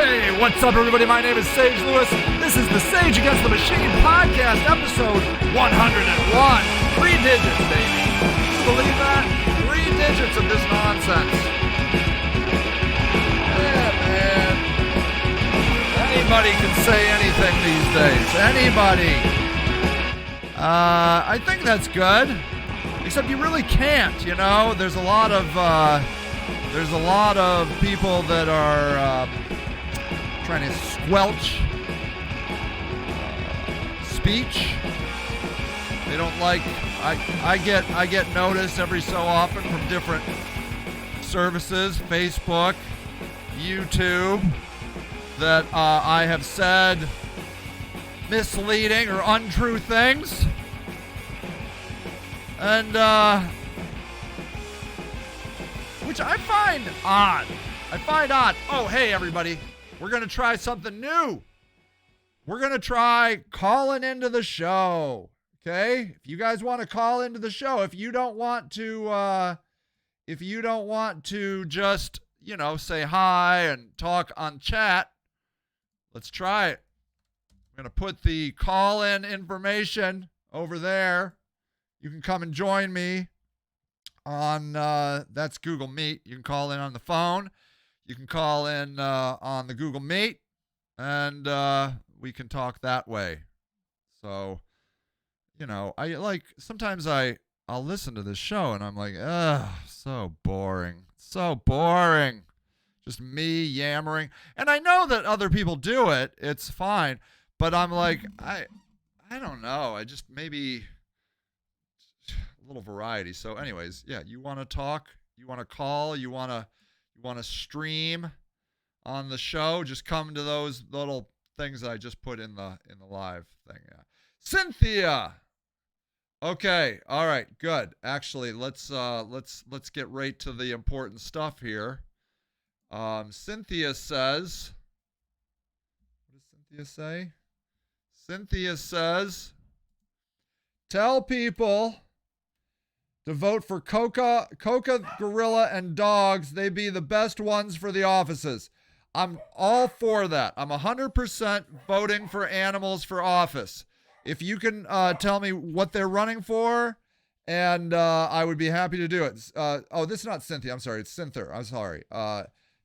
Hey, what's up, everybody? My name is Sage Lewis. This is the Sage Against the Machine podcast, episode 101. 3 digits, baby. Can you believe that? 3 digits of this nonsense. Yeah, man. Anybody can say anything these days. Anybody. I think that's good. Except you really can't, you know? There's a lot of people that are trying to squelch speech. They don't like. I get notice every so often from different services, Facebook, YouTube, that I have said misleading or untrue things, and which I find odd. Oh, hey, everybody. We're going to try something new. We're going to try calling into the show. Okay? If you guys want to call into the show, if you don't want to just, say hi and talk on chat, let's try it. I'm going to put the call-in information over there. You can come and join me on, that's Google Meet. You can call in on the phone. You can call in on the Google Meet, and we can talk that way. So, sometimes I'll listen to this show, and I'm like, ugh, so boring. So boring. Just me yammering. And I know that other people do it. It's fine. But I'm like, I don't know. I just maybe a little variety. So anyways, yeah, you want to talk? You want to call? You want to stream on the show? Just come to those little things that I just put in the live thing. Yeah. Cynthia. Okay. All right. Good. Actually, let's get right to the important stuff here. Cynthia says, what does Cynthia say? Cynthia says, tell people to vote for Coca, Gorilla, and Dogs. They be the best ones for the offices. I'm all for that. I'm 100% voting for animals for office. If you can tell me what they're running for, and I would be happy to do it. This is not Cynthia. I'm sorry. It's Cynthia. I'm sorry.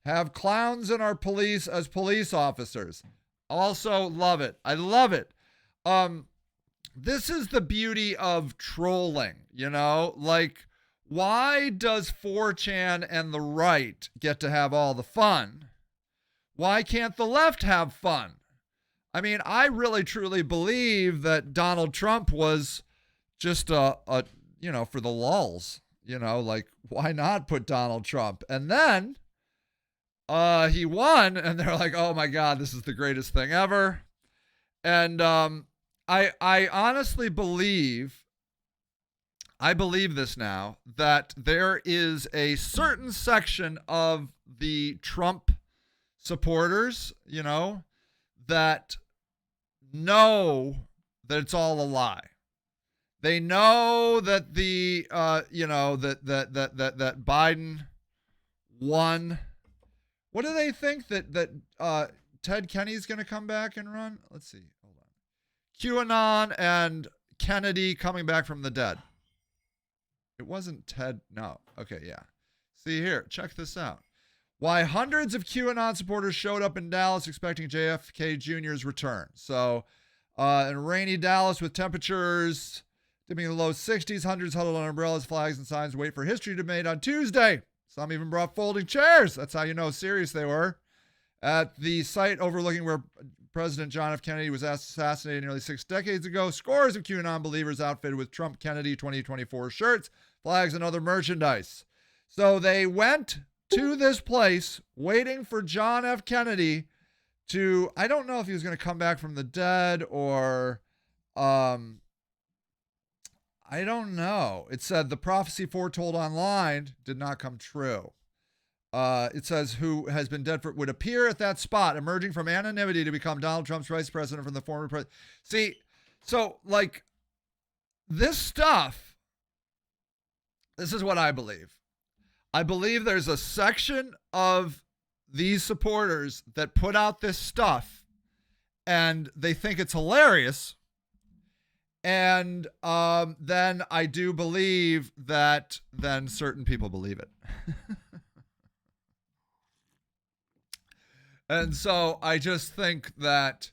Have clowns in our police as police officers. Also love it. I love it. This is the beauty of trolling, like, why does 4chan and the right get to have all the fun? Why can't the left have fun? I mean, I really truly believe that Donald Trump was just for the lulz, like, why not put Donald Trump? And then he won, and they're like, oh my God, this is the greatest thing ever. And I honestly believe, this now, that there is a certain section of the Trump supporters, that know that it's all a lie. They know that the, that Biden won. What do they think that Ted Kennedy's going to come back and run? Let's see. Hold on. QAnon and Kennedy coming back from the dead. It wasn't Ted. No. Okay, yeah. See here. Check this out. Why hundreds of QAnon supporters showed up in Dallas expecting JFK Jr.'s return. So, in rainy Dallas with temperatures dipping in the low 60s, hundreds huddled on umbrellas, flags, and signs wait for history to be made on Tuesday. Some even brought folding chairs. That's how you know serious they were. At the site overlooking where President John F. Kennedy was assassinated nearly 6 decades ago, scores of QAnon believers outfitted with Trump Kennedy 2024 shirts, flags, and other merchandise. So they went to this place waiting for John F. Kennedy to, I don't know if he was going to come back from the dead or, I don't know. It said the prophecy foretold online did not come true. It says who has been dead for would appear at that spot, emerging from anonymity to become Donald Trump's vice president from the former president. See, so like this stuff, this is what I believe. I believe there's a section of these supporters that put out this stuff and they think it's hilarious. And then I do believe that then certain people believe it. And so I just think that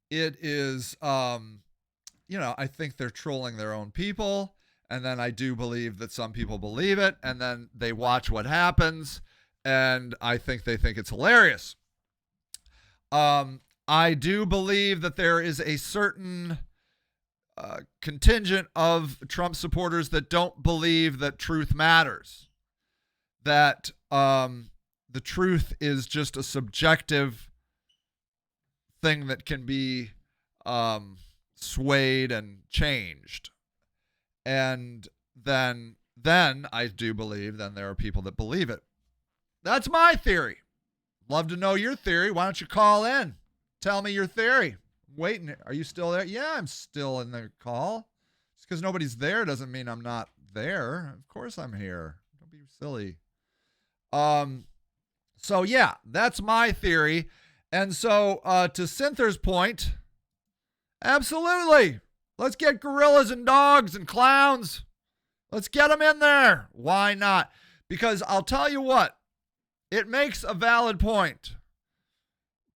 it is, I think they're trolling their own people. And then I do believe that some people believe it. And then they watch what happens. And I think they think it's hilarious. I do believe that there is a certain contingent of Trump supporters that don't believe that truth matters. That the truth is just a subjective thing that can be swayed and changed. And then I do believe then there are people that believe it. That's my theory. Love to know your theory. Why don't you call in? Tell me your theory. I'm waiting. Are you still there? Yeah, I'm still in the call. Just because nobody's there doesn't mean I'm not there. Of course I'm here. Don't be silly. So yeah, that's my theory. And so to Cynther's point, absolutely. Let's get gorillas and dogs and clowns. Let's get them in there. Why not? Because I'll tell you what, it makes a valid point.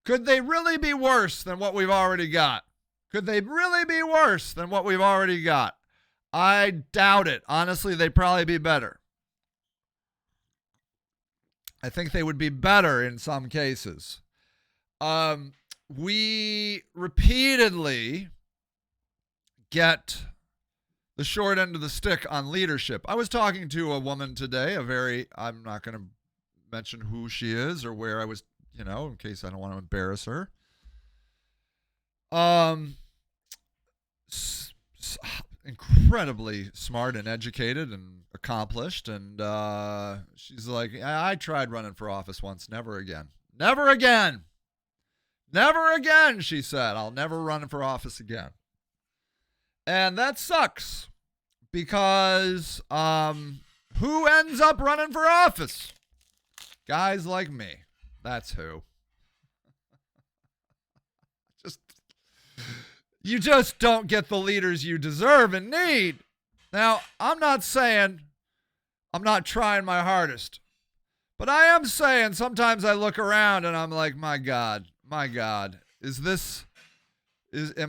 Could they really be worse than what we've already got? Could they really be worse than what we've already got? I doubt it. Honestly, they'd probably be better. I think they would be better in some cases. We repeatedly get the short end of the stick on leadership. I was talking to a woman today, I'm not going to mention who she is or where I was, in case I don't want to embarrass her. Incredibly smart and educated and accomplished. And she's like, I tried running for office once. Never again. Never again. Never again, she said. I'll never run for office again. And that sucks because who ends up running for office? Guys like me. That's who. You just don't get the leaders you deserve and need. Now, I'm not saying I'm not trying my hardest, but I am saying sometimes I look around and I'm like, my God, am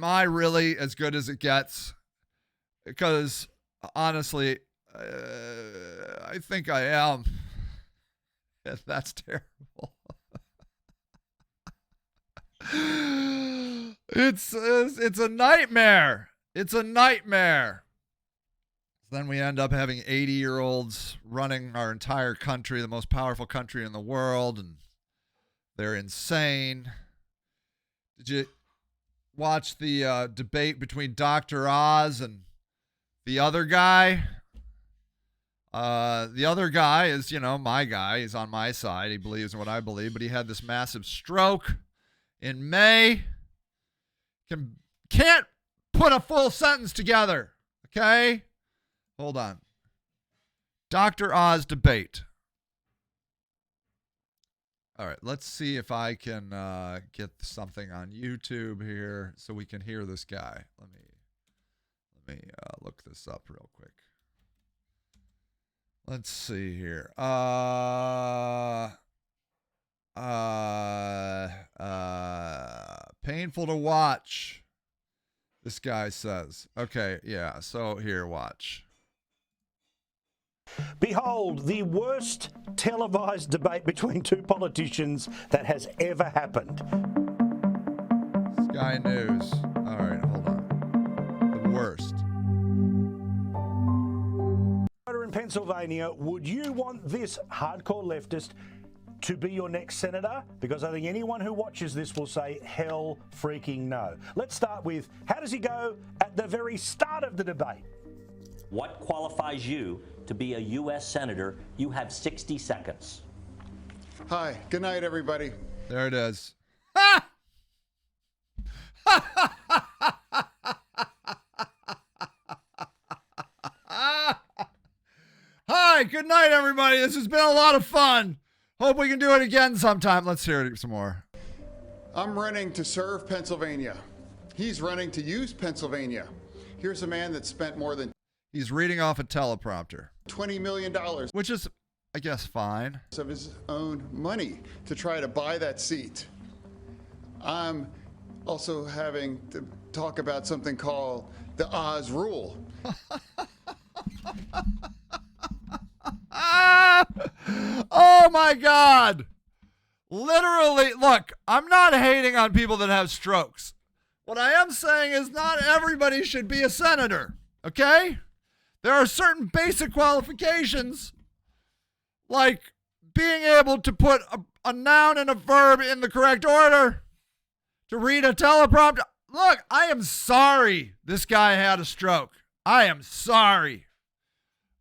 I really as good as it gets? Because honestly, I think I am. That's terrible. It's a nightmare. It's a nightmare. Then we end up having 80-year-olds running our entire country, the most powerful country in the world, and they're insane. Did you watch the debate between Dr. Oz and the other guy? The other guy is, my guy. He's on my side. He believes in what I believe, but he had this massive stroke in May. Can't put a full sentence together. Okay? Hold on. Dr. Oz debate. All right, let's see if I can get something on YouTube here so we can hear this guy. Let me look this up real quick. Let's see here. Painful to watch, this guy says. Okay, yeah, so here, watch. Behold, the worst televised debate between two politicians that has ever happened. Sky News. All right, hold on. The worst. In Pennsylvania, would you want this hardcore leftist to be your next senator? Because I think anyone who watches this will say, hell freaking no. Let's start with, how does he go at the very start of the debate? What qualifies you to be a U.S. Senator? You have 60 seconds. Hi. Good night, everybody. There it is. Ha! Hi, good night, everybody. This has been a lot of fun. Hope we can do it again sometime. Let's hear it some more. I'm running to serve Pennsylvania. He's running to use Pennsylvania. Here's a man that spent more than He's reading off a teleprompter, $20 million which is, I guess, fine. of his own money to try to buy that seat. I'm also having to talk about something called the Oz Rule. Oh my God. Literally, look, I'm not hating on people that have strokes. What I am saying is not everybody should be a senator, okay? There are certain basic qualifications, like being able to put a noun and a verb in the correct order, to read a teleprompter. Look, I am sorry this guy had a stroke. I am sorry,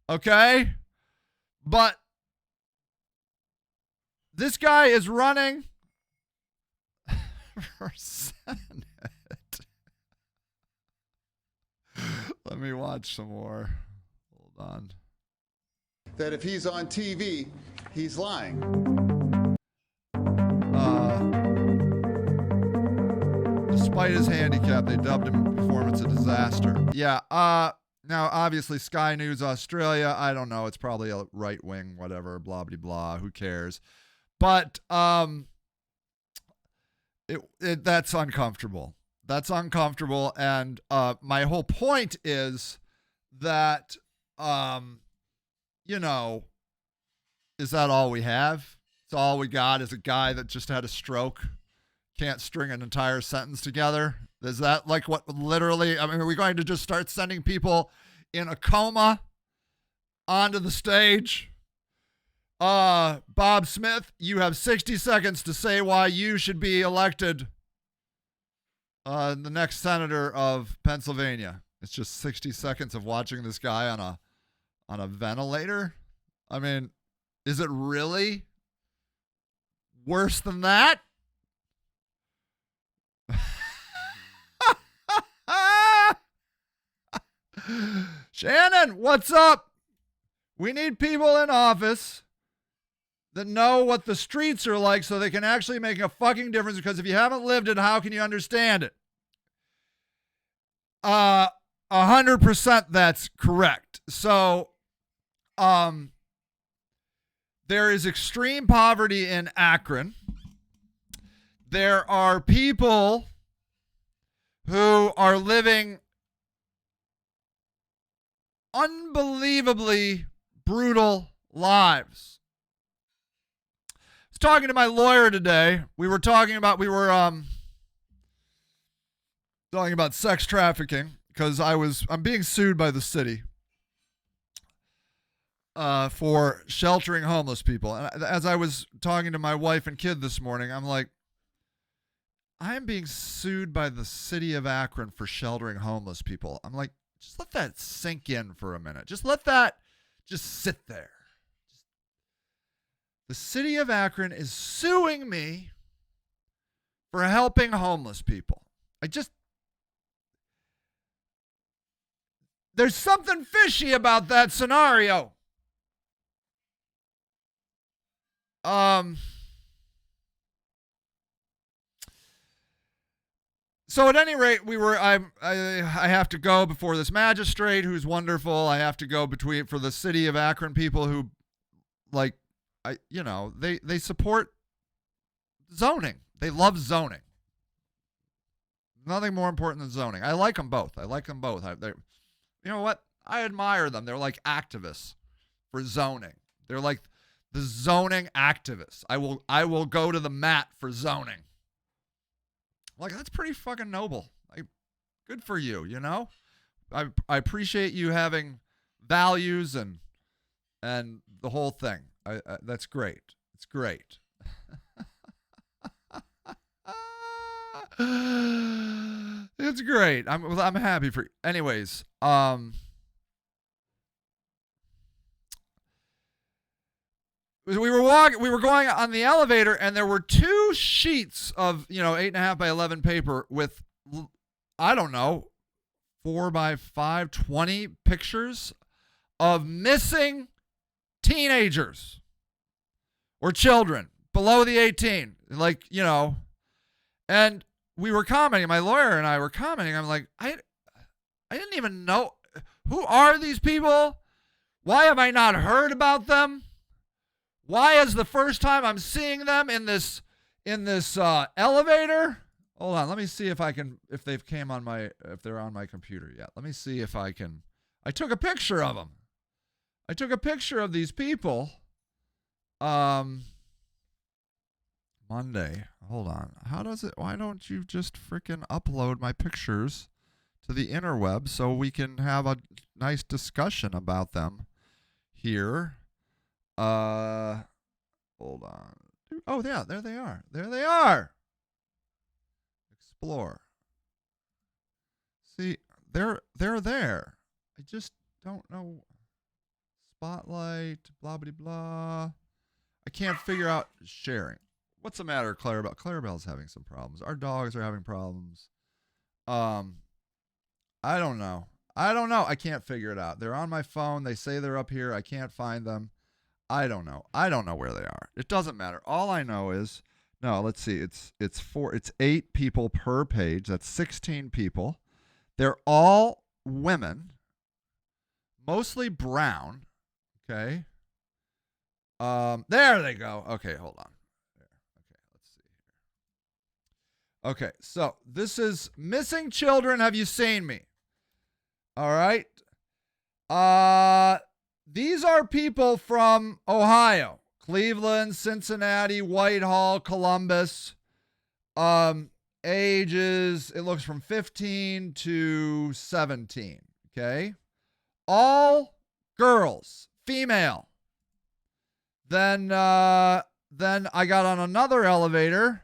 okay? But this guy is running for Senate. Let me watch some more. Hold on. That if he's on TV, he's lying. Despite his handicap, they dubbed him performance a disaster. Yeah, now obviously Sky News Australia, I don't know, it's probably a right wing, whatever, blah blah blah, who cares? But that's uncomfortable. That's uncomfortable, and my whole point is that you know, is that all we have? It's all we got is a guy that just had a stroke, can't string an entire sentence together. Is that like what literally, I mean, are we going to just start sending people in a coma onto the stage? Bob Smith, you have 60 seconds to say why you should be elected the next senator of Pennsylvania. It's just 60 seconds of watching this guy on a ventilator. I mean, is it really worse than that? Shannon, what's up? We need people in office that know what the streets are like so they can actually make a fucking difference, because if you haven't lived it, how can you understand it? 100% that's correct. So, there is extreme poverty in Akron. There are people who are living unbelievably brutal lives. I was talking to my lawyer today. We were talking about sex trafficking, because I'm being sued by the city for sheltering homeless people. And as I was talking to my wife and kid this morning, I'm like, I am being sued by the city of Akron for sheltering homeless people. I'm like, just let that sink in for a minute. Just let that just sit there. The city of Akron is suing me for helping homeless people. There's something fishy about that scenario. So at any rate, I have to go before this magistrate who's wonderful. I have to go for the city of Akron people who, like, they support zoning. They love zoning. Nothing more important than zoning. I like them both. You know what? I admire them. They're like activists for zoning. They're like the zoning activists. I will go to the mat for zoning. Like, that's pretty fucking noble. Good for you, you know? I appreciate you having values and the whole thing. That's great. It's great. It's great. I'm happy for you. Anyways, we were going on the elevator, and there were two sheets of 8.5 by 11 paper with, I don't know, 4 by 5, 20 pictures of missing teenagers or children below the 18. Like, you know, and we were commenting, my lawyer and I were commenting. I'm like, I didn't even know. Who are these people? Why have I not heard about them? Why is the first time I'm seeing them in this elevator? Hold on, let me see if they're on my computer yet. Let me see if I can. I took a picture of them. I took a picture of these people. Monday. Hold on. Why don't you just freaking upload my pictures to the interweb so we can have a nice discussion about them here? Hold on. Oh, yeah, there they are. There they are. Explore. See, they're there. I just don't know. Spotlight, blah, blah, blah. I can't figure out sharing. What's the matter, Clarabelle? Clarabelle's having some problems. Our dogs are having problems. I don't know. I can't figure it out. They're on my phone. They say they're up here. I can't find them. I don't know. I don't know where they are. It doesn't matter. All I know is, no, let's see. It's 8 people per page. That's 16 people. They're all women, mostly brown. Okay. There they go. Okay, hold on. There. Okay, let's see here. Okay, so this is Missing Children. Have you seen me? All right. These are people from Ohio, Cleveland, Cincinnati, Whitehall, Columbus. Ages, it looks from 15 to 17. Okay. All girls, female. Then I got on another elevator,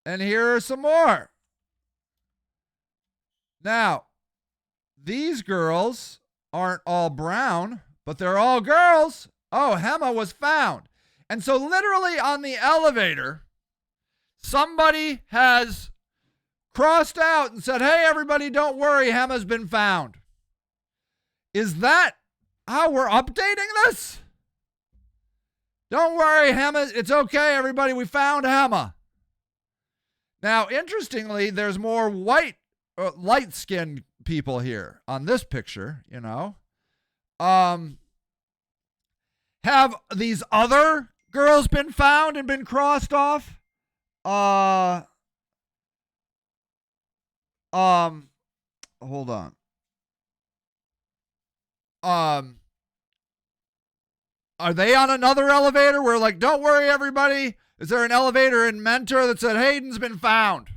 and here are some more. Now, these girls aren't all brown, but they're all girls. Oh, Hema was found. And so literally on the elevator, somebody has crossed out and said, hey, everybody, don't worry, Hema's been found. Is that how we're updating this? Don't worry, Hema, it's okay, everybody, we found Hema. Now, interestingly, there's more light-skinned people here on this picture, you know. Have these other girls been found and been crossed off? Hold on. Are they on another elevator where, like, don't worry, everybody? Is there an elevator in Mentor that said Hayden's been found?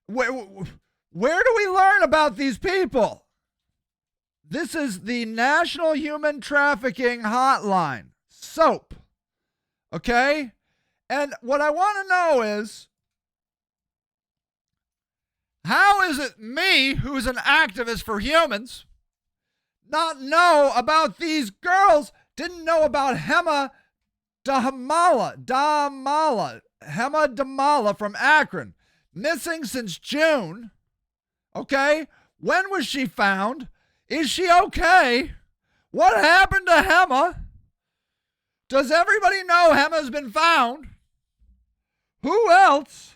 Where do we learn about these people? This is the National Human Trafficking Hotline, SOAP. Okay? And what I want to know is, how is it me, who's an activist for humans, not know about these girls? Didn't know about Hema Damala from Akron, missing since June. Okay, when was she found? Is she okay? What happened to Hema? Does everybody know Hema's been found? Who else?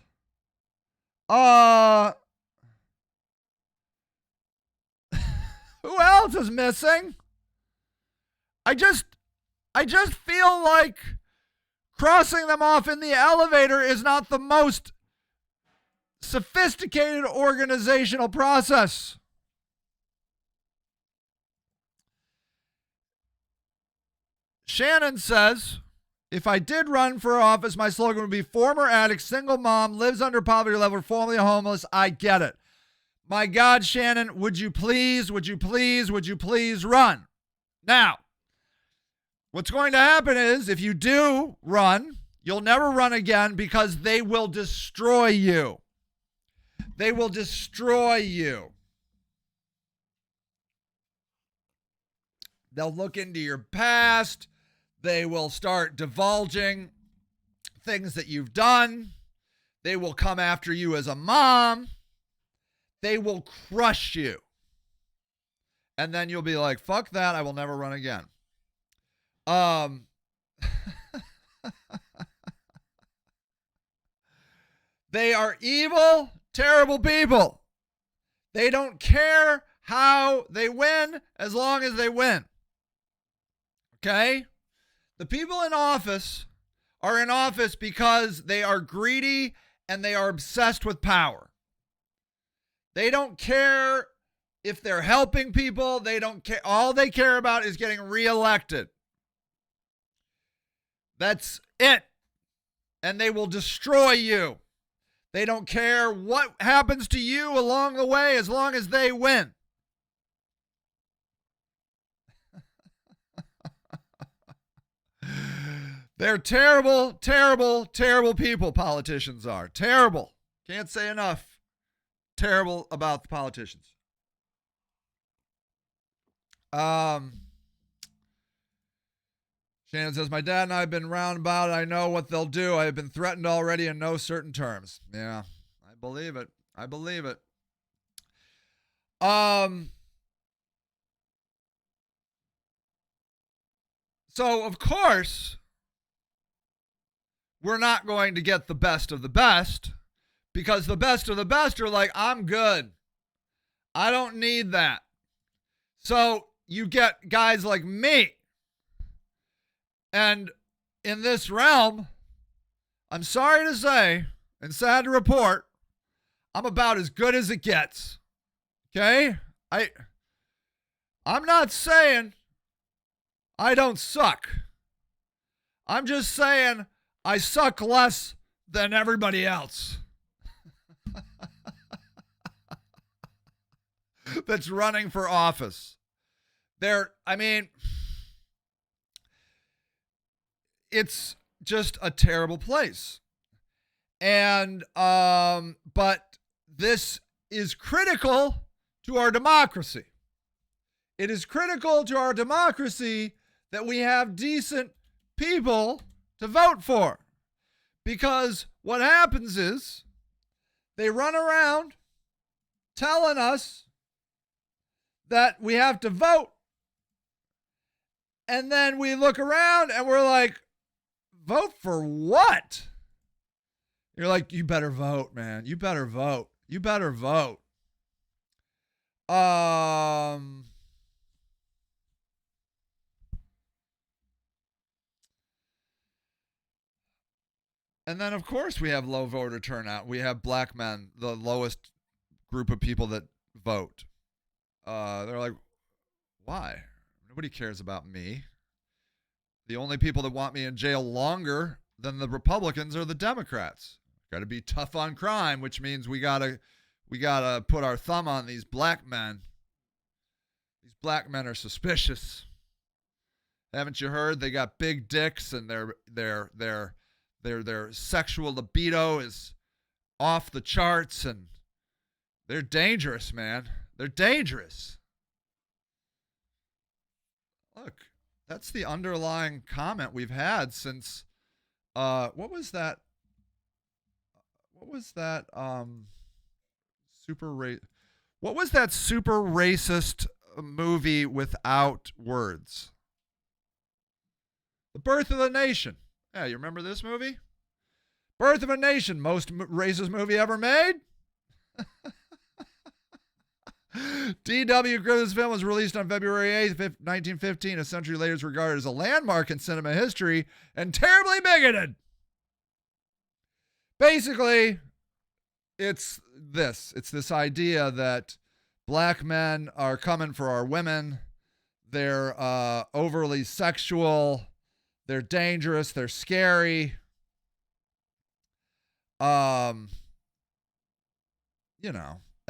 Who else is missing? I just feel like crossing them off in the elevator is not the most sophisticated organizational process. Shannon says, if I did run for office, my slogan would be former addict, single mom, lives under poverty level, formerly homeless. I get it. My God, Shannon, would you please run? Now, what's going to happen is if you do run, you'll never run again because they will destroy you. They will destroy you. They'll look into your past. They will start divulging things that you've done. They will come after you as a mom. They will crush you. And then you'll be like, fuck that, I will never run again. They are evil, terrible people. They don't care how they win as long as they win. Okay? The people in office are in office because they are greedy and they are obsessed with power. They don't care if they're helping people. They don't care. All they care about is getting reelected. That's it. And they will destroy you. They don't care what happens to you along the way as long as they win. They're terrible, terrible, terrible people, politicians are. Terrible. Can't say enough. Terrible about the politicians. Shannon says, my dad and I have been roundabout. I know what they'll do. I have been threatened already in no certain terms. Yeah, I believe it. I believe it. So, of course, we're not going to get the best of the best because the best of the best are like, I'm good. I don't need that. So you get guys like me. And in this realm, I'm sorry to say and sad to report, I'm about as good as it gets. Okay? I'm not saying I don't suck. I'm just saying I suck less than everybody else that's running for office. It's just a terrible place. And, but this is critical to our democracy. It is critical to our democracy that we have decent people to vote for. Because what happens is they run around telling us that we have to vote. And then we look around and we're like, vote for what? You're like, you better vote, man. You better vote. You better vote. And then, of course, we have low voter turnout. We have black men, the lowest group of people that vote. They're like, why? Nobody cares about me. The only people that want me in jail longer than the Republicans are the Democrats. Got to be tough on crime, which means we gotta put our thumb on these black men. These black men are suspicious. Haven't you heard? They got big dicks and their sexual libido is off the charts and they're dangerous, man. They're dangerous. Look, that's the underlying comment we've had since what was that super racist movie without words? The Birth of a Nation. Yeah, you remember this movie? Birth of a Nation, most racist movie ever made. D.W. Griffith's film was released on February 8th, 1915. A century later, it's regarded as a landmark in cinema history and terribly bigoted. Basically, it's this idea that black men are coming for our women. They're overly sexual. They're dangerous. They're scary.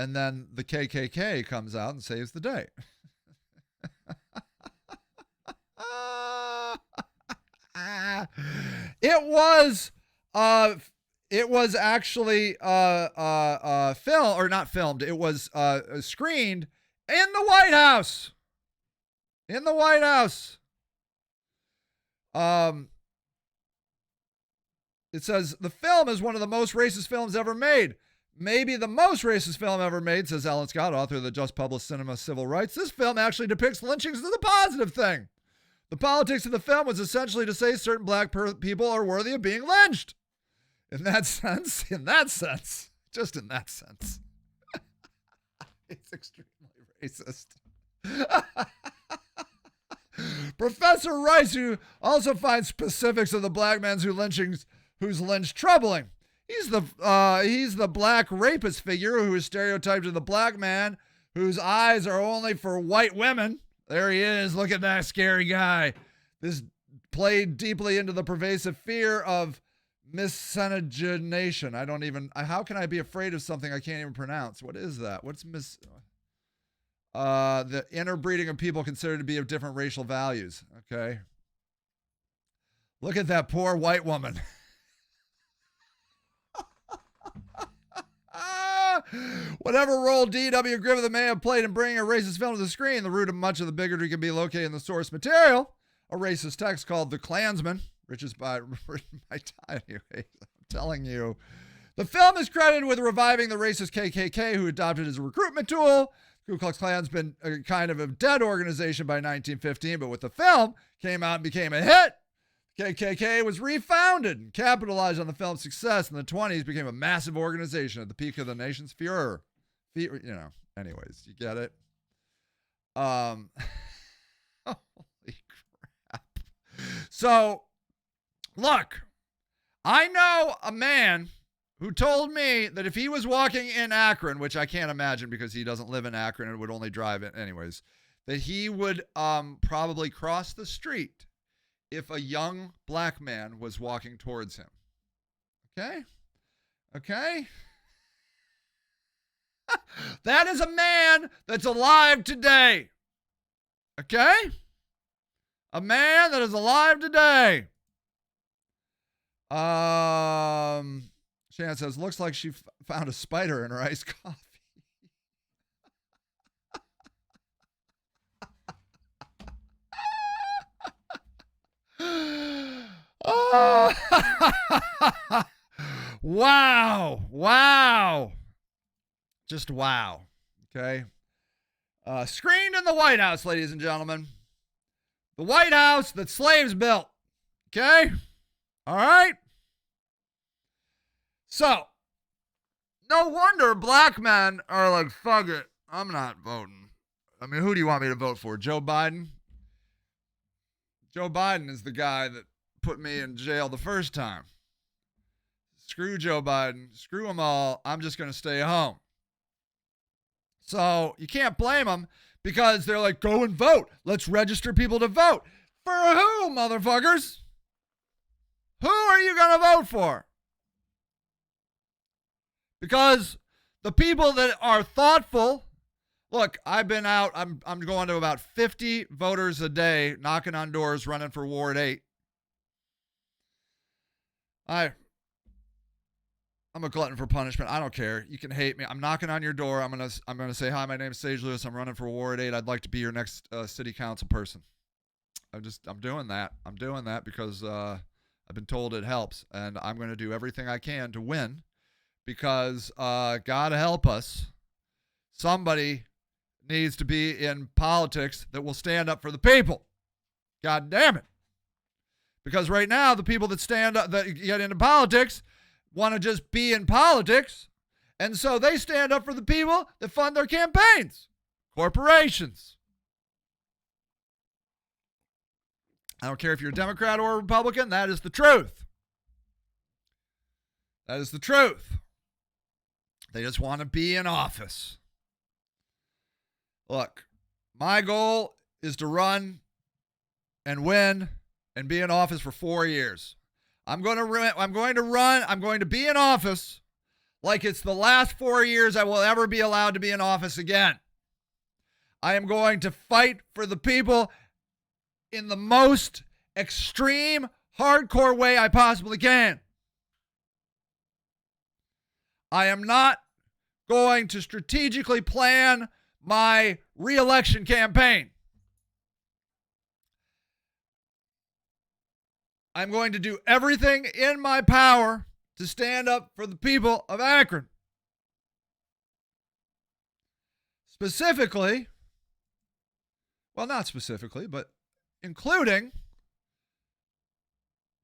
And then the KKK comes out and saves the day. It was actually filmed, or not filmed. It was screened in the White House. In the White House. It says the film is one of the most racist films ever made. Maybe the most racist film ever made, says Alan Scott, author of the just published Cinema Civil Rights. This film actually depicts lynchings as a positive thing. The politics of the film was essentially to say certain black people are worthy of being lynched. In that sense, just in that sense, it's extremely racist. Professor Rice, who also finds specifics of the black man who's lynched troubling. He's the black rapist figure who is stereotyped as the black man whose eyes are only for white women. There he is. Look at that scary guy. This played deeply into the pervasive fear of miscegenation. How can I be afraid of something I can't even pronounce? What is that? What's the interbreeding of people considered to be of different racial values. Okay. Look at that poor white woman. Whatever role D.W. Griffith may have played in bringing a racist film to the screen, the root of much of the bigotry can be located in the source material, a racist text called The Klansman, written by Anyway, I'm telling you. The film is credited with reviving the racist KKK, who adopted it as a recruitment tool. Ku Klux Klan's been a kind of a dead organization by 1915, but with the film, came out and became a hit. KKK was refounded and capitalized on the film's success in the 20s, became a massive organization at the peak of the nation's furor. Anyways, you get it? Holy crap. So, look, I know a man who told me that if he was walking in Akron, which I can't imagine because he doesn't live in Akron and would only drive it anyways, that he would probably cross the street if a young black man was walking towards him. Okay? Okay? That is a man that's alive today. Okay? A man that is alive today. Shannon says, looks like she found a spider in her iced coffee. Oh. Wow. Just wow. Okay. Screened in the White House, ladies and gentlemen. The White House that slaves built. Okay? All right? So, no wonder black men are like, fuck it, I'm not voting. I mean, who do you want me to vote for? Joe Biden? Joe Biden is the guy that put me in jail the first time. Screw Joe Biden. Screw them all. I'm just going to stay home. So you can't blame them because they're like, go and vote. Let's register people to vote. For who, motherfuckers? Who are you going to vote for? Because the people that are thoughtful, look, I've been out, I'm going to about 50 voters a day, knocking on doors, running for Ward 8. I'm a glutton for punishment. I don't care. You can hate me. I'm knocking on your door. I'm gonna say, hi, my name's Sage Lewis. I'm running for Ward 8. I'd like to be your next city council person. I'm doing that. I'm doing that because I've been told it helps, and I'm going to do everything I can to win because God help us, somebody needs to be in politics that will stand up for the people. God damn it. Because right now, the people that stand up, that get into politics, want to just be in politics. And so they stand up for the people that fund their campaigns. Corporations. I don't care if you're a Democrat or a Republican. That is the truth. That is the truth. They just want to be in office. Look, my goal is to run and win and be in office for 4 years. I'm going to be in office like it's the last 4 years I will ever be allowed to be in office again. I am going to fight for the people in the most extreme, hardcore way I possibly can. I am not going to strategically plan my re-election campaign. I'm going to do everything in my power to stand up for the people of Akron. Specifically, well, not specifically, but including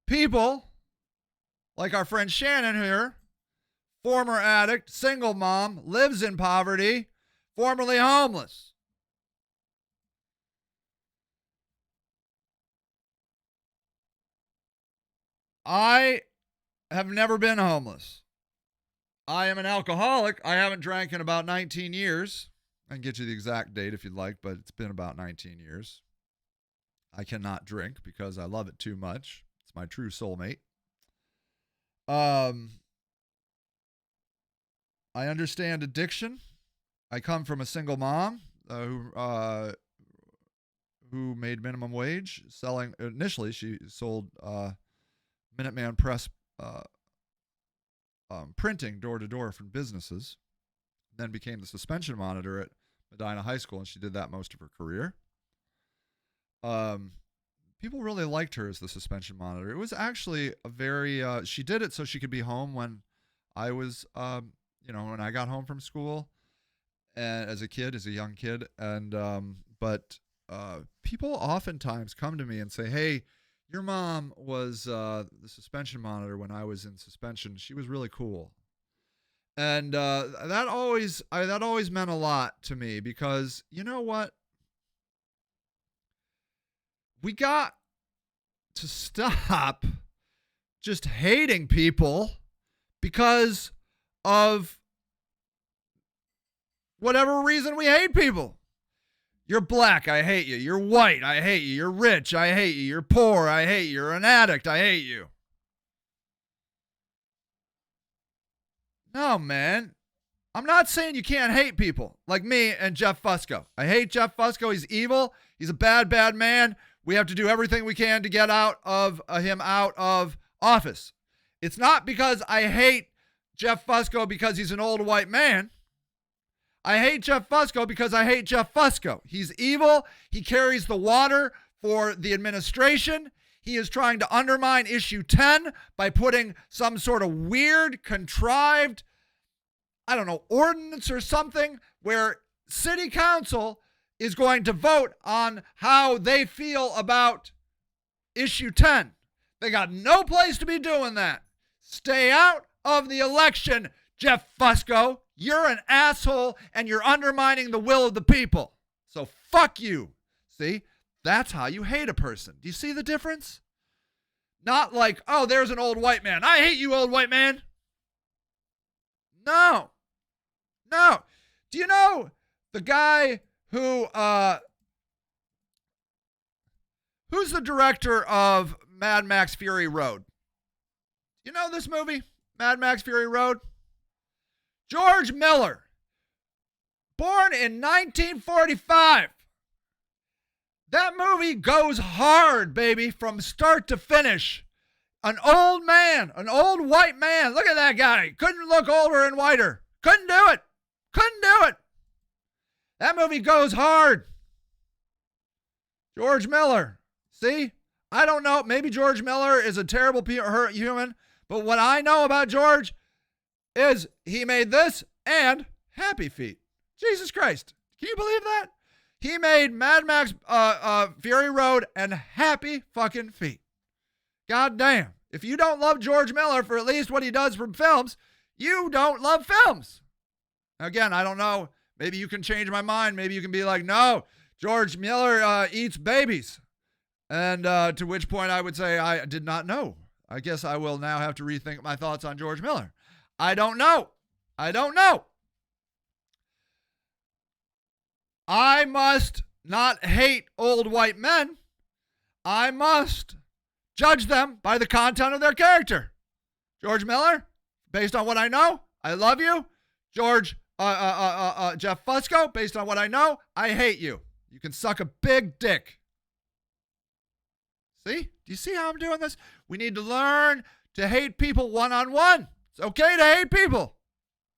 people like our friend Shannon here, former addict, single mom, lives in poverty, formerly homeless. I have never been homeless. I am an alcoholic. I haven't drank in about 19 years. I can get you the exact date if you'd like, but it's been about 19 years. I cannot drink because I love it too much. It's my true soulmate. I understand addiction. I come from a single mom who made minimum wage, selling. Initially, she sold Minuteman Press printing door to door from businesses. Then became the suspension monitor at Medina High School, and she did that most of her career. People really liked her as the suspension monitor. It was actually a very, she did it so she could be home when I was, when I got home from school and as a young kid. And, but people oftentimes come to me and say, hey, your mom was the suspension monitor when I was in suspension. She was really cool. And that always meant a lot to me because you know what? We got to stop just hating people because of whatever reason we hate people. You're black, I hate you. You're white, I hate you. You're rich, I hate you. You're poor, I hate you. You're an addict, I hate you. No, man. I'm not saying you can't hate people like me and Jeff Fusco. I hate Jeff Fusco. He's evil. He's a bad, bad man. We have to do everything we can to get him out of office. It's not because I hate Jeff Fusco because he's an old white man. I hate Jeff Fusco because I hate Jeff Fusco. He's evil. He carries the water for the administration. He is trying to undermine issue 10 by putting some sort of weird, contrived, ordinance or something where city council is going to vote on how they feel about issue 10. They got no place to be doing that. Stay out of the election, Jeff Fusco. You're an asshole and you're undermining the will of the people. So fuck you. See? That's how you hate a person. Do you see the difference? Not like, oh, there's an old white man. I hate you, old white man. No. Do you know the guy who's the director of Mad Max Fury Road? You know this movie, Mad Max Fury Road? George Miller, born in 1945. That movie goes hard, baby, from start to finish. An old man, an old white man. Look at that guy. Couldn't look older and whiter. Couldn't do it. That movie goes hard. George Miller. See? I don't know. Maybe George Miller is a terrible human, but what I know about George is he made this and Happy Feet. Jesus Christ. Can you believe that? He made Mad Max Fury Road and Happy fucking Feet. God damn. If you don't love George Miller for at least what he does from films, you don't love films. Again, I don't know. Maybe you can change my mind. Maybe you can be like, no, George Miller eats babies. And to which point I would say, I did not know. I guess I will now have to rethink my thoughts on George Miller. I don't know. I must not hate old white men. I must judge them by the content of their character. George Miller, based on what I know, I love you. Jeff Fusco, based on what I know, I hate you. You can suck a big dick. See? Do you see how I'm doing this? We need to learn to hate people one-on-one. It's okay to hate people.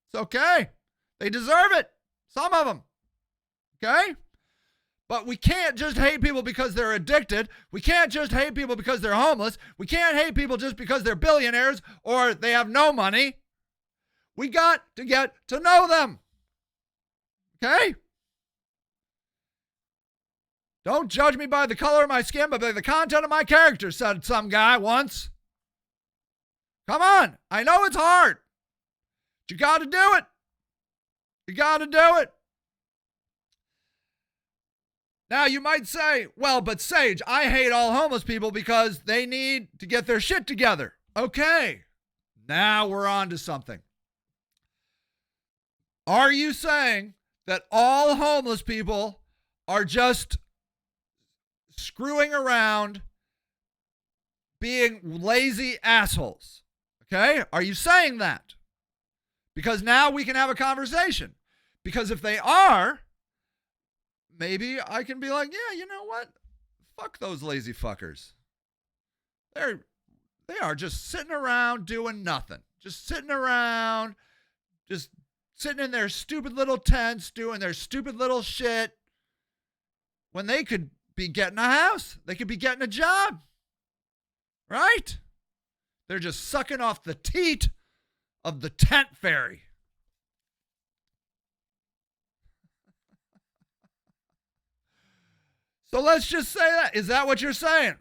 It's okay. They deserve it. Some of them. Okay? But we can't just hate people because they're addicted. We can't just hate people because they're homeless. We can't hate people just because they're billionaires or they have no money. We got to get to know them. Okay? Don't judge me by the color of my skin, but by the content of my character, said some guy once. Come on. I know it's hard. But you got to do it. You got to do it. Now, you might say, well, but Sage, I hate all homeless people because they need to get their shit together. Okay. Now we're on to something. Are you saying that all homeless people are just screwing around, being lazy assholes? Okay? Are you saying that? Because now we can have a conversation. Because if they are, maybe I can be like, yeah, you know what? Fuck those lazy fuckers. They are just sitting around doing nothing. Just sitting around, just sitting in their stupid little tents, doing their stupid little shit, when they could be getting a house. They could be getting a job. Right? They're just sucking off the teat of the tent fairy. So let's just say that. Is that what you're saying?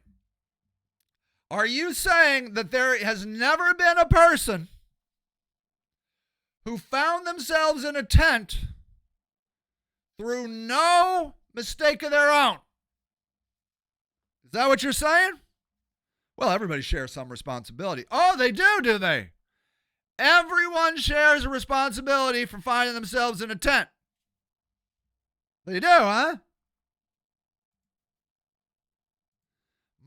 Are you saying that there has never been a person who found themselves in a tent through no mistake of their own? Is that what you're saying? Well, everybody shares some responsibility. Oh, they do they? Everyone shares a responsibility for finding themselves in a tent. They do, huh?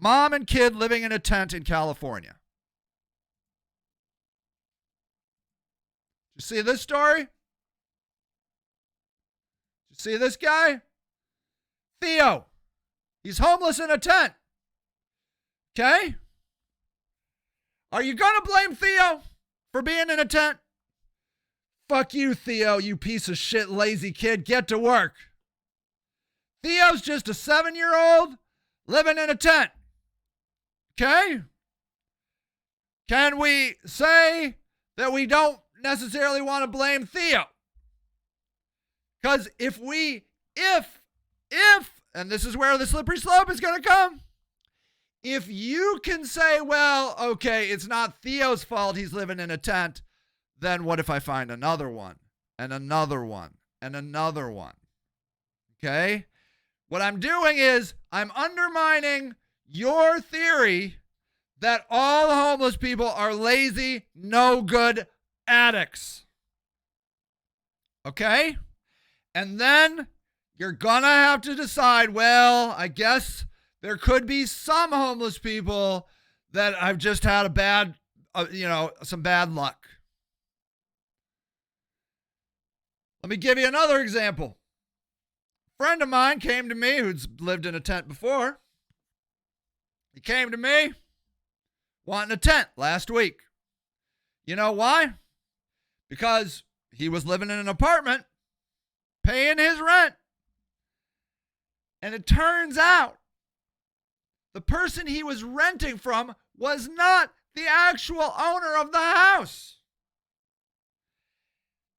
Mom and kid living in a tent in California. You see this story? You see this guy? Theo. He's homeless in a tent. Okay? Are you going to blame Theo for being in a tent? Fuck you, Theo, you piece of shit lazy kid. Get to work. Theo's just a 7-year-old living in a tent. Okay? Can we say that we don't necessarily want to blame Theo? Because if, and this is where the slippery slope is going to come, if you can say, well, okay, it's not Theo's fault he's living in a tent, then what if I find another one, and another one, and another one? Okay? What I'm doing is I'm undermining your theory that all homeless people are lazy, no good addicts. Okay? And then you're gonna have to decide, well, I guess there could be some homeless people that I've just had a bad, some bad luck. Let me give you another example. A friend of mine came to me who's lived in a tent before. He came to me wanting a tent last week. You know why? Because he was living in an apartment, paying his rent. And it turns out the person he was renting from was not the actual owner of the house.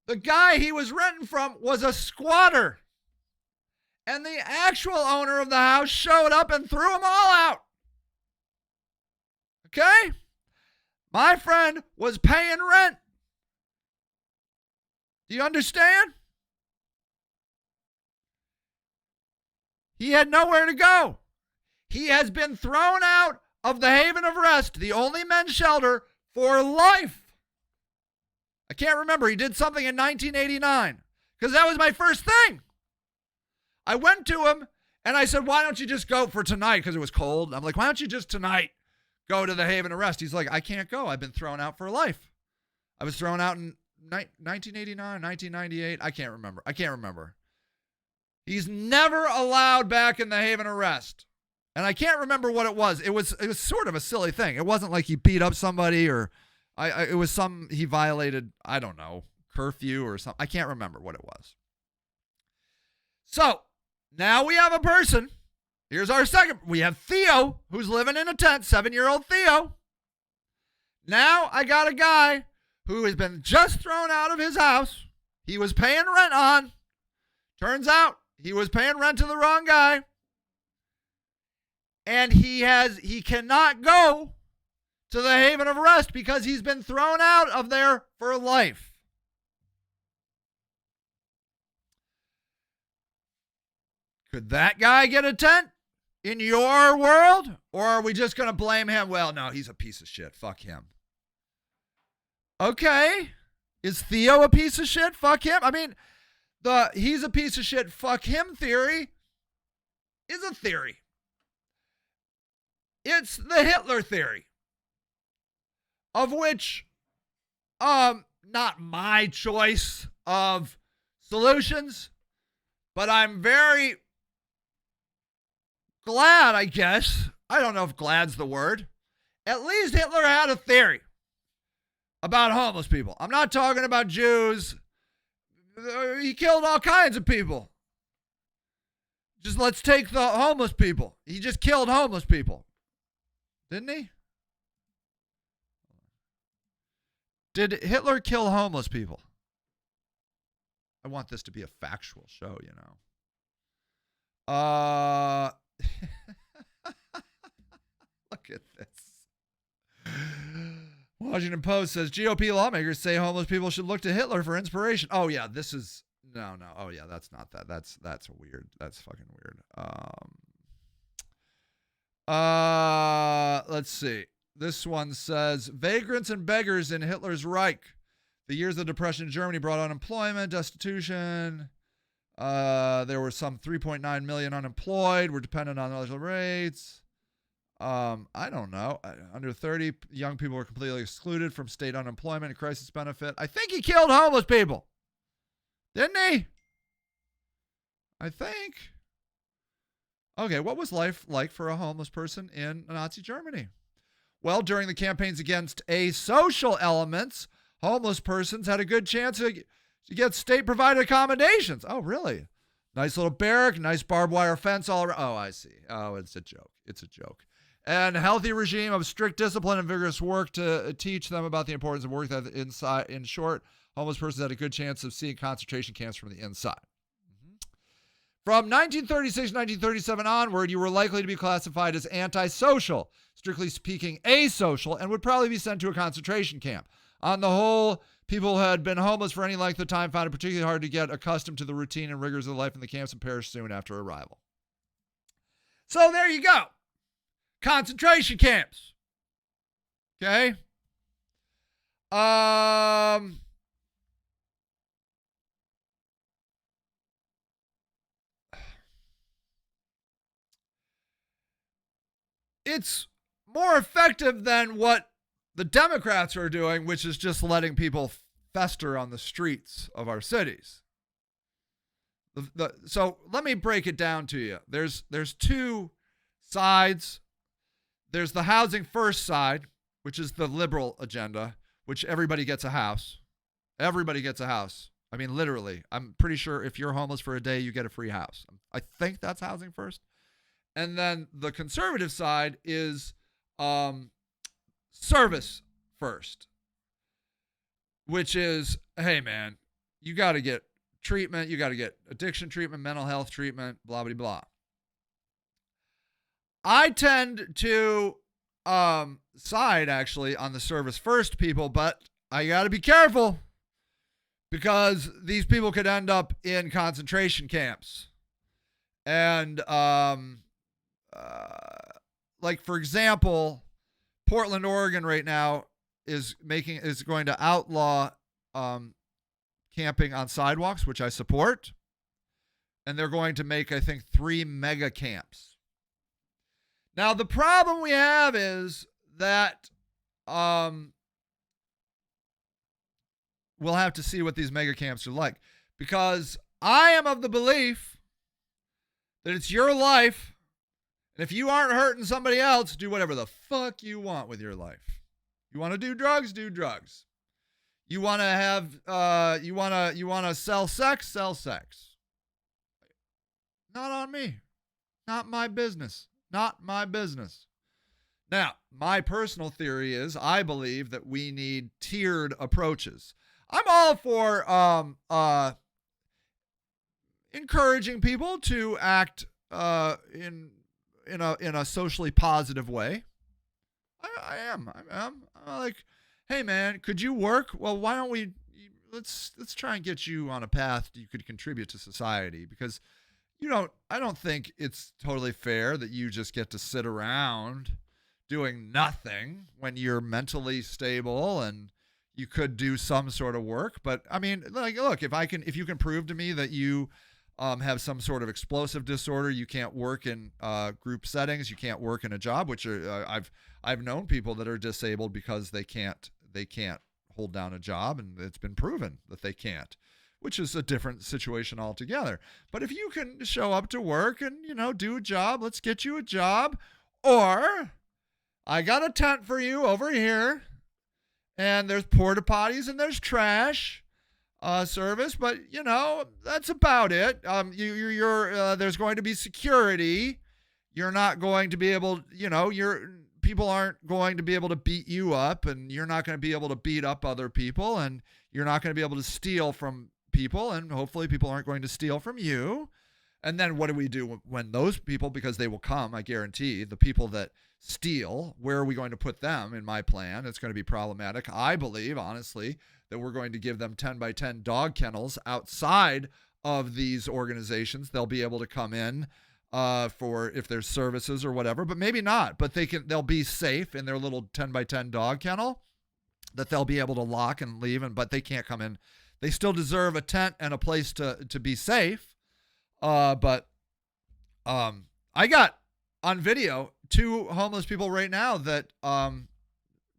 The guy he was renting from was a squatter. And the actual owner of the house showed up and threw them all out. Okay? My friend was paying rent. Do you understand? He had nowhere to go. He has been thrown out of the Haven of Rest, the only men's shelter, for life. I can't remember. He did something in 1989 because that was my first thing. I went to him and I said, why don't you just go for tonight? Because it was cold. I'm like, why don't you just tonight go to the Haven of Rest? He's like, I can't go. I've been thrown out for life. I was thrown out in 1989, 1998. I can't remember. He's never allowed back in the Haven of Rest. And I can't remember what it was. It was sort of a silly thing. It wasn't like he beat up somebody or it was he violated, I don't know, curfew or something. I can't remember what it was. So now we have a person. Here's our second. We have Theo, who's living in a tent, 7-year-old Theo. Now I got a guy who has been just thrown out of his house. He was paying rent on. Turns out he was paying rent to the wrong guy. And he cannot go to the haven of rest because he's been thrown out of there for life. Could that guy get a tent in your world? Or are we just going to blame him? Well, no, he's a piece of shit. Fuck him. Okay. Is Theo a piece of shit? Fuck him. I mean, the he's a piece of shit, fuck him theory is a theory. It's the Hitler theory, of which, not my choice of solutions, but I'm very glad, I guess. I don't know if glad's the word. At least Hitler had a theory about homeless people. I'm not talking about Jews. He killed all kinds of people. Just let's take the homeless people. He just killed homeless people. Didn't he? Did Hitler kill homeless people? I want this to be a factual show, you know. Look at this. Washington Post says GOP lawmakers say homeless people should look to Hitler for inspiration. Oh yeah, this is no. Oh yeah, that's not that. That's weird. That's fucking weird. Let's see. This one says vagrants and beggars in Hitler's Reich. The years of depression in Germany brought unemployment, destitution. There were some 3.9 million unemployed. Were dependent on other rates. I don't know. Under 30, young people were completely excluded from state unemployment and crisis benefit. I think he killed homeless people. Didn't he? I think. Okay, what was life like for a homeless person in Nazi Germany? Well, during the campaigns against asocial elements, homeless persons had a good chance to get state-provided accommodations. Oh, really? Nice little barrack, nice barbed wire fence all around. Oh, I see. Oh, it's a joke. It's a joke. And a healthy regime of strict discipline and vigorous work to teach them about the importance of work that inside. In short, homeless persons had a good chance of seeing concentration camps from the inside. From 1936 to 1937 onward, you were likely to be classified as antisocial, strictly speaking asocial, and would probably be sent to a concentration camp. On the whole, people who had been homeless for any length of time found it particularly hard to get accustomed to the routine and rigors of life in the camps and perished soon after arrival. So there you go. Concentration camps. Okay? It's more effective than what the Democrats are doing, which is just letting people fester on the streets of our cities. So let me break it down to you. There's two sides. There's the housing first side, which is the liberal agenda, which everybody gets a house. Everybody gets a house. I mean, literally. I'm pretty sure if you're homeless for a day, you get a free house. I think that's housing first. And then the conservative side is service first, which is, hey, man, you got to get treatment. You got to get addiction treatment, mental health treatment, blah, blah, blah. I tend to side, actually, on the service first people, but I got to be careful because these people could end up in concentration camps. And, like, for example, Portland, Oregon right now is going to outlaw camping on sidewalks, which I support. And they're going to make, I think, 3 mega camps. Now, the problem we have is that we'll have to see what these mega camps are like, because I am of the belief that it's your life, and if you aren't hurting somebody else, do whatever the fuck you want with your life. You want to do drugs? Do drugs. You want to have you want to sell sex? Sell sex. Not on me. Not my business. Not my business. Now, my personal theory is I believe that we need tiered approaches. I'm all for encouraging people to act in in a socially positive way. I am. I'm like, hey man, could you work? Well, why don't we? Let's try and get you on a path you could contribute to society, because I don't think it's totally fair that you just get to sit around doing nothing when you're mentally stable and you could do some sort of work. But I mean, like, look, if you can prove to me that you have some sort of explosive disorder, you can't work in group settings, you can't work in a job, which I've known people that are disabled because they can't hold down a job, and it's been proven that they can't, which is a different situation altogether. But if you can show up to work and, do a job, let's get you a job. Or I got a tent for you over here, and there's porta potties and there's trash service, but that's about it. There's going to be security. You're not going to be able, people aren't going to be able to beat you up, and you're not going to be able to beat up other people, and you're not going to be able to steal from people, and hopefully people aren't going to steal from you. And then what do we do when those people, because they will come, I guarantee, the people that steal, where are we going to put them in my plan? It's going to be problematic. I believe, honestly, that we're going to give them 10 by 10 dog kennels outside of these organizations. They'll be able to come in for if there's services or whatever, but maybe not. But they'll be safe in their little 10 by 10 dog kennel that they'll be able to lock and leave, but they can't come in. They still deserve a tent and a place to be safe. But I got on video 2 homeless people right now that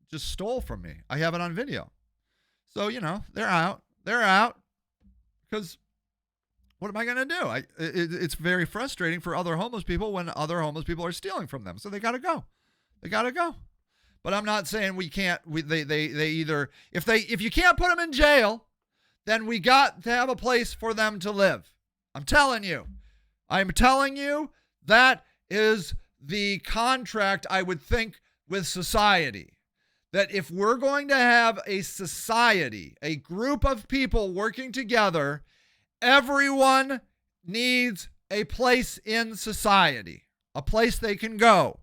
just stole from me. I have it on video. So, they're out. They're out. Because what am I going to do? It's very frustrating for other homeless people when other homeless people are stealing from them. So they got to go. They got to go. But I'm not saying we can't. They either, if you can't put them in jail, then we got to have a place for them to live. I'm telling you. That is the contract, I would think, with society. That if we're going to have a society, a group of people working together, everyone needs a place in society, a place they can go.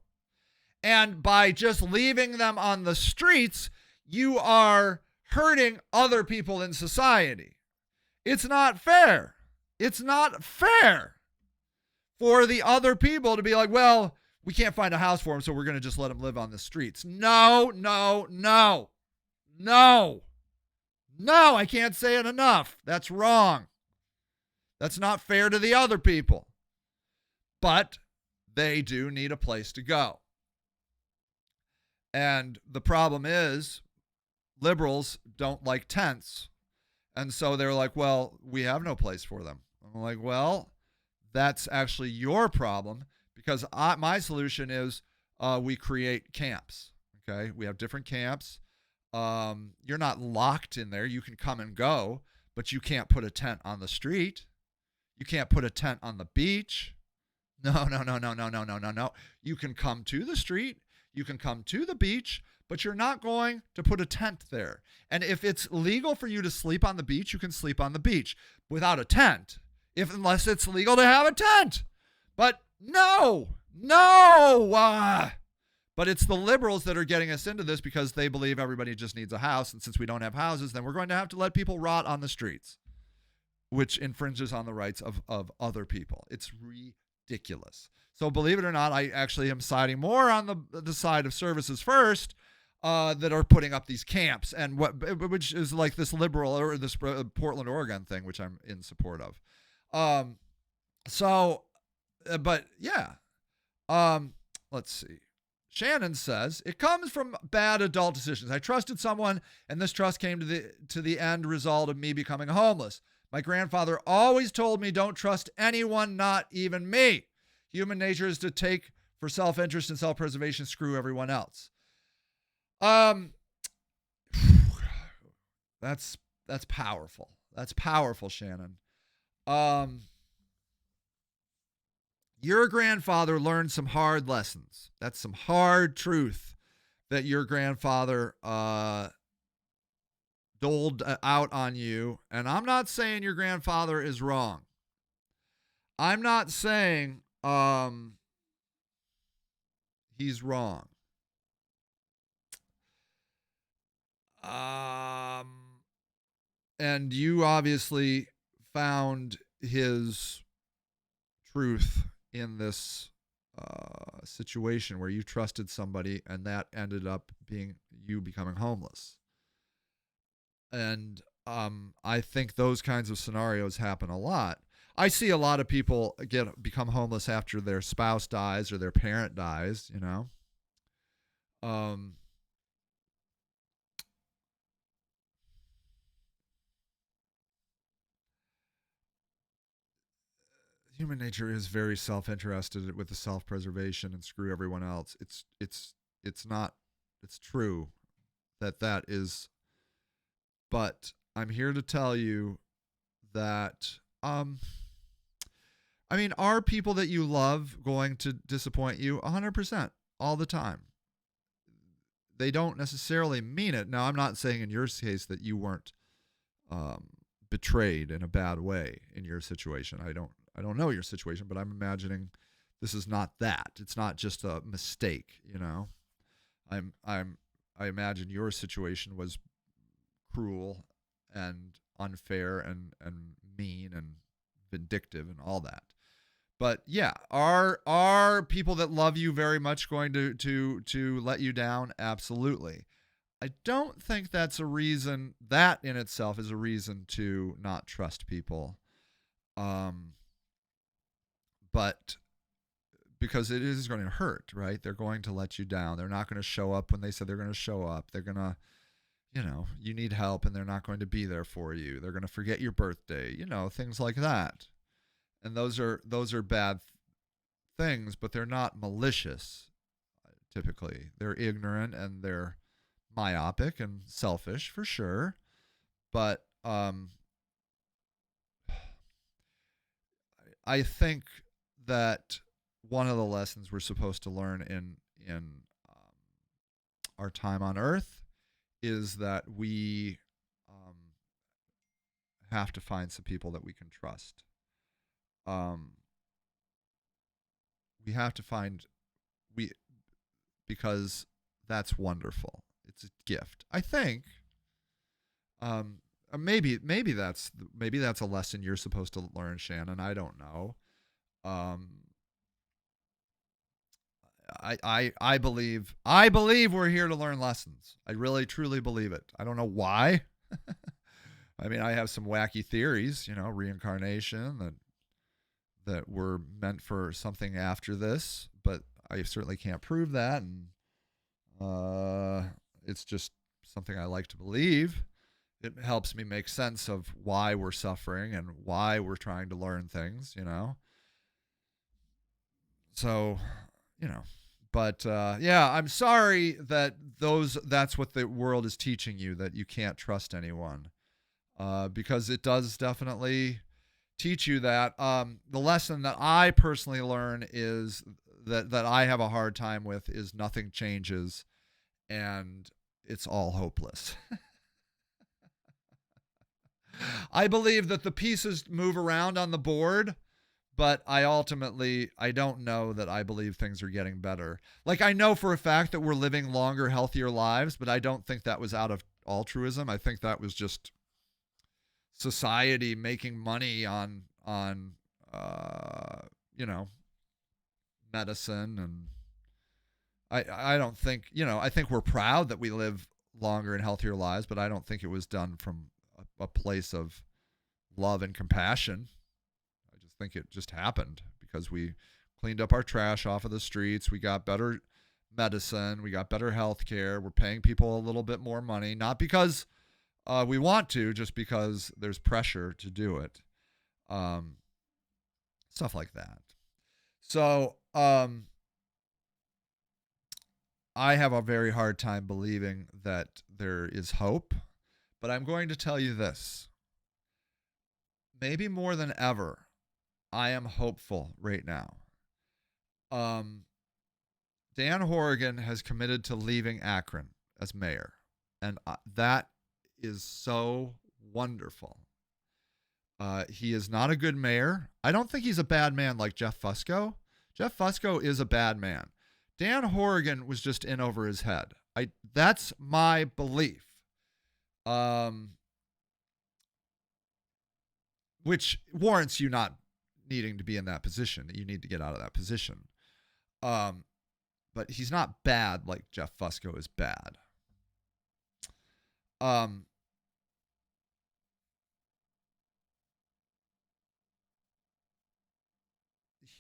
And by just leaving them on the streets, you are hurting other people in society. It's not fair. It's not fair for the other people to be like, well, we can't find a house for them, so we're going to just let them live on the streets. No, I can't say it enough. That's wrong. That's not fair to the other people. But they do need a place to go. And the problem is, liberals don't like tents. And so they're like, well, we have no place for them. I'm like, well, that's actually your problem, because my solution is we create camps. Okay, we have different camps. You're not locked in there. You can come and go, but you can't put a tent on the street. You can't put a tent on the beach. No. You can come to the street. You can come to the beach, but you're not going to put a tent there. And if it's legal for you to sleep on the beach, you can sleep on the beach without a tent, unless it's legal to have a tent. But no. But it's the liberals that are getting us into this because they believe everybody just needs a house. And since we don't have houses, then we're going to have to let people rot on the streets, which infringes on the rights of other people. It's ridiculous. So believe it or not, I actually am siding more on the side of services first, that are putting up these camps, and which is like this liberal or this Portland, Oregon thing, which I'm in support of. But yeah, let's see. Shannon says, it comes from bad adult decisions. I trusted someone, and this trust came to the end result of me becoming homeless. My grandfather always told me, don't trust anyone, not even me. Human nature is to take for self-interest and self-preservation, screw everyone else. That's powerful. That's powerful, Shannon. Your grandfather learned some hard lessons. That's some hard truth that your grandfather doled out on you. And I'm not saying your grandfather is wrong. I'm not saying he's wrong. And you obviously found his truth in this situation where you trusted somebody and that ended up being you becoming homeless. And I think those kinds of scenarios happen a lot. I see a lot of people become homeless after their spouse dies or their parent dies, you know. Human nature is very self-interested with the self-preservation and screw everyone else. It's true that is, but I'm here to tell you that I mean, are people that you love going to disappoint you? 100% all the time. They don't necessarily mean it. Now, I'm not saying in your case that you weren't betrayed in a bad way in your situation. I don't know your situation, but I'm imagining this is not that. It's not just a mistake, you know. I imagine your situation was cruel and unfair and mean and vindictive and all that. But yeah, are people that love you very much going to let you down? Absolutely. I don't think that's a reason, that in itself is a reason to not trust people. But because it is going to hurt, right? They're going to let you down. They're not going to show up when they said they're going to show up. They're going to, you know, you need help and they're not going to be there for you. They're going to forget your birthday, you know, things like that. And those are bad things, but they're not malicious. Typically, they're ignorant and they're myopic and selfish for sure. But I think that one of the lessons we're supposed to learn in our time on Earth is that we have to find some people that we can trust. We have to find because that's wonderful. It's a gift. I think. Maybe that's a lesson you're supposed to learn, Shannon. I don't know. I believe we're here to learn lessons. I really truly believe it. I don't know why. I mean, I have some wacky theories, you know, reincarnation, that we're meant for something after this, but I certainly can't prove that, and it's just something I like to believe. It helps me make sense of why we're suffering and why we're trying to learn things, you know. So, you know, but yeah, I'm sorry that that's what the world is teaching you, that you can't trust anyone, because it does definitely teach you that. The lesson that I personally learn is that I have a hard time with is nothing changes and it's all hopeless. I believe that the pieces move around on the board, but I don't know that I believe things are getting better. Like, I know for a fact that we're living longer, healthier lives, but I don't think that was out of altruism. I think that was just society making money on you know, medicine. And I don't think, you know, I think we're proud that we live longer and healthier lives, but I don't think it was done from a place of love and compassion. I just think it just happened because we cleaned up our trash off of the streets. We got better medicine. We got better health care. We're paying people a little bit more money, not because we want to, just because there's pressure to do it. Stuff like that. So I have a very hard time believing that there is hope, but I'm going to tell you this. Maybe more than ever, I am hopeful right now. Dan Horrigan has committed to leaving Akron as mayor, and that is so wonderful. He is not a good mayor. I don't think he's a bad man like Jeff Fusco. Jeff Fusco is a bad man. Dan Horrigan was just in over his head. That's my belief. Which warrants you not needing to be in that position. You need to get out of that position. But he's not bad like Jeff Fusco is bad.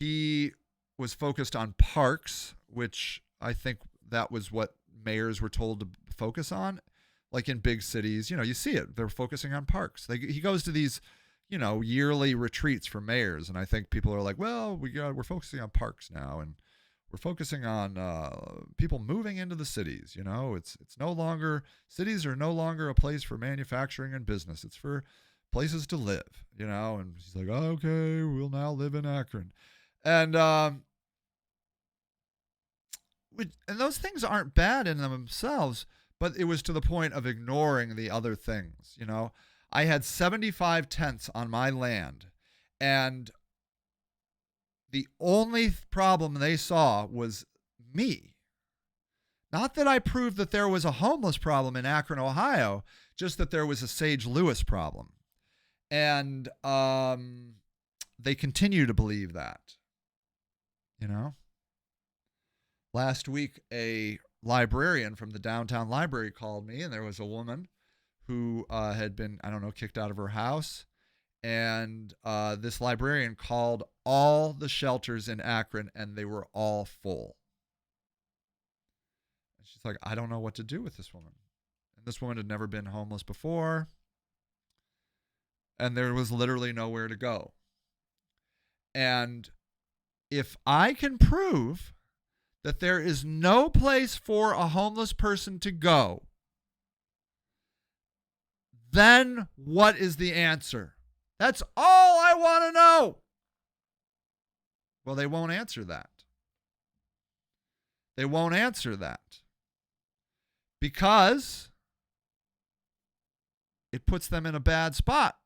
He was focused on parks, which I think that was what mayors were told to focus on. Like in big cities, you see it. They're focusing on parks. He goes to these, yearly retreats for mayors, and I think people are like, well, we're focusing on parks now, and we're focusing on people moving into the cities. It's no longer, cities are no longer a place for manufacturing and business. It's for places to live. And he's like, okay, we'll now live in Akron. And those things aren't bad in themselves, but it was to the point of ignoring the other things. I had 75 tents on my land, and the only problem they saw was me. Not that I proved that there was a homeless problem in Akron, Ohio, just that there was a Sage Lewis problem. And they continue to believe that. Last week, a librarian from the downtown library called me, and there was a woman who had been, kicked out of her house. And this librarian called all the shelters in Akron, and they were all full. And she's like, I don't know what to do with this woman. And this woman had never been homeless before. And there was literally nowhere to go. And if I can prove that there is no place for a homeless person to go, then what is the answer? That's all I want to know. Well, they won't answer that. They won't answer that because it puts them in a bad spot.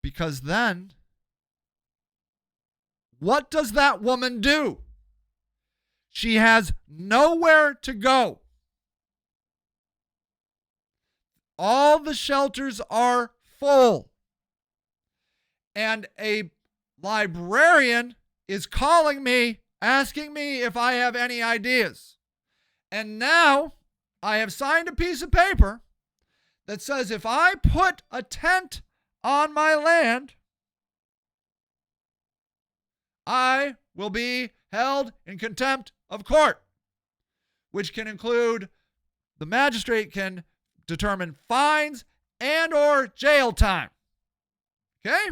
Because then, what does that woman do? She has nowhere to go. All the shelters are full. And a librarian is calling me, asking me if I have any ideas. And now I have signed a piece of paper that says if I put a tent on my land, I will be held in contempt of court, which can include the magistrate can determine fines and or jail time. Okay?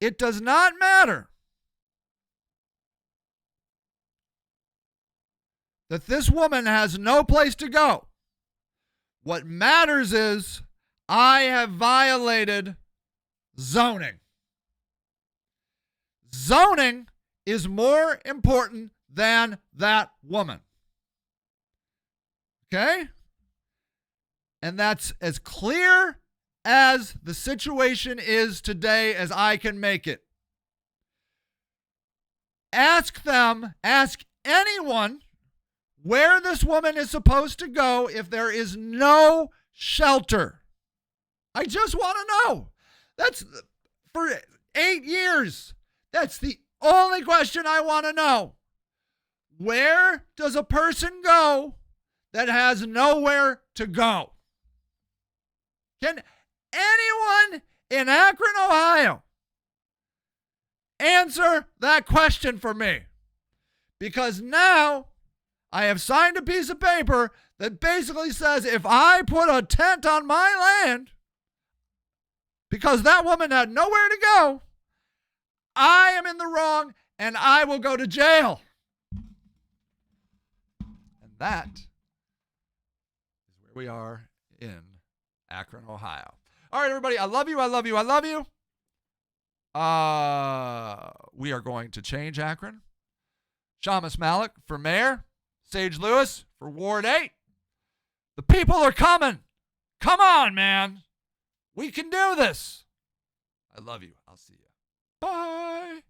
It does not matter that this woman has no place to go. What matters is I have violated zoning. Zoning is more important than that woman. Okay? And that's as clear as the situation is today as I can make it. Ask them, ask anyone where this woman is supposed to go if there is no shelter. I just want to know. That's for 8 years. That's the only question I want to know. Where does a person go that has nowhere to go? Can anyone in Akron, Ohio, answer that question for me? Because now I have signed a piece of paper that basically says if I put a tent on my land, because that woman had nowhere to go, I am in the wrong and I will go to jail. And that is where we are in Akron, Ohio. All right, everybody. I love you. I love you. I love you. We are going to change Akron. Shamus Malik for mayor. Sage Lewis for Ward 8. The people are coming. Come on, man. We can do this. I love you. I'll see you. Bye.